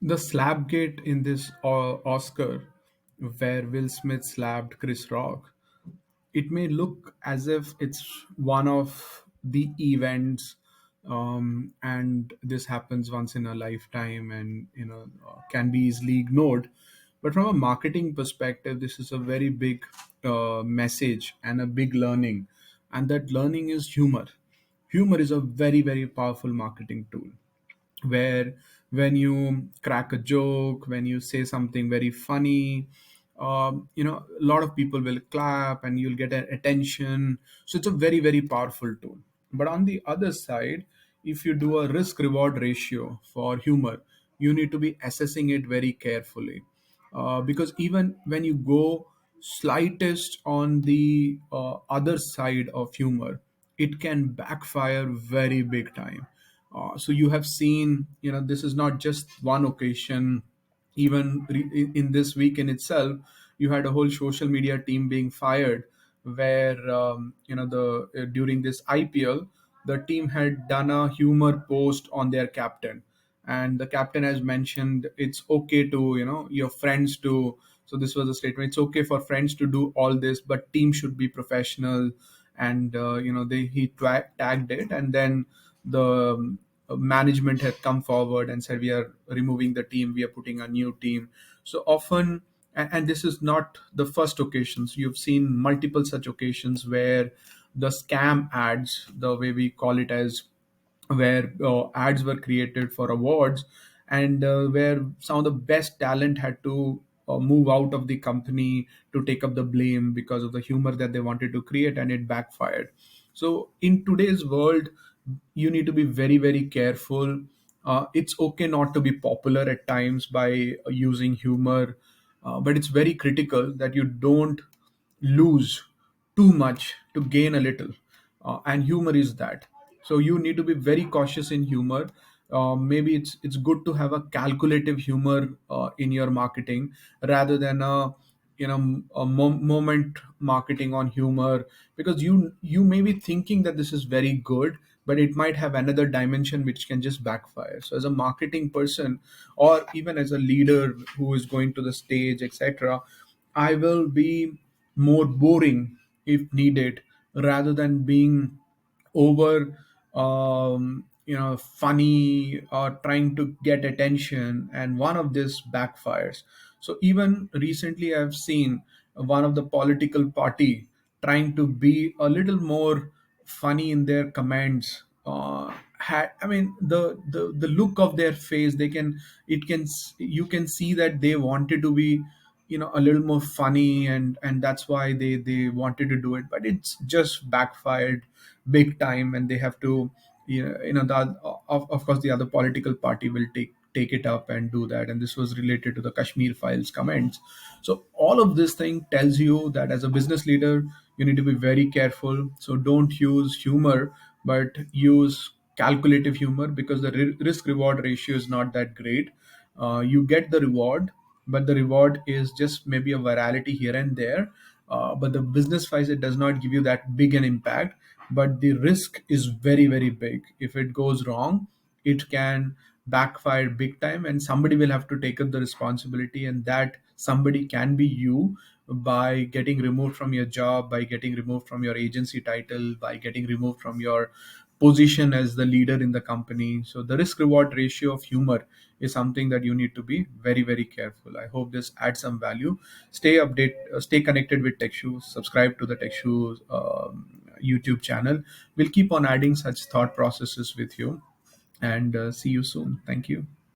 The slapgate in this Oscar, where Will Smith slapped Chris Rock, it may look as if it's one of the events, and this happens once in a lifetime, and can be easily ignored. But from a marketing perspective, this is a very big message and a big learning, and that learning is humor. Humor is a very, very powerful marketing tool, where when you crack a joke, when you say something very funny, a lot of people will clap and you'll get attention. So it's a very, very powerful tool. But on the other side, if you do a risk reward ratio for humor, you need to be assessing it very carefully, because even when you go slightest on the other side of humor, it can backfire very big time. So you have seen, this is not just one occasion. Even in this week in itself, you had a whole social media team being fired, where the during this IPL, the team had done a humor post on their captain, and the captain has mentioned it's okay to, your friends to. So this was a statement: it's okay for friends to do all this, but team should be professional. And he tagged it, and then the management had come forward and said, we are removing the team, we are putting a new team. So often, and this is not the first occasions, you've seen multiple such occasions where the scam ads, the way we call it, as where ads were created for awards, and where some of the best talent had to move out of the company to take up the blame because of the humor that they wanted to create, and it backfired. So in today's world, you need to be very, very careful. It's okay not to be popular at times by using humor, but it's very critical that you don't lose too much to gain a little. And humor is that. So you need to be very cautious in humor. Maybe it's good to have a calculative humor in your marketing, rather than a moment marketing on humor, because you may be thinking that this is very good, but it might have another dimension which can just backfire. So as a marketing person, or even as a leader who is going to the stage, etc., I will be more boring if needed, rather than being over funny or trying to get attention, and one of this backfires. So even recently I've seen one of the political party trying to be a little more funny in their comments. I mean, the look of their face, they can it can you can see that they wanted to be, a little more funny, and that's why they wanted to do it, but it's just backfired big time, and they have to, of course the other political party will take it up and do that. And this was related to the Kashmir files comments. So all of this thing tells you that as a business leader, you need to be very careful. So don't use humor, but use calculative humor, because the risk reward ratio is not that great. You get the reward, but the reward is just maybe a virality here and there. But the business wise, it does not give you that big an impact, but the risk is very, very big. If it goes wrong, it can backfire big time, and somebody will have to take up the responsibility, and that somebody can be you, by getting removed from your job, by getting removed from your agency title, by getting removed from your position as the leader in the company. So the risk reward ratio of humor is something that you need to be very, very careful. I hope this adds some value. Stay connected with TechShu. Subscribe to the TechShu YouTube channel. We'll keep on adding such thought processes with you, and see you soon. Thank you.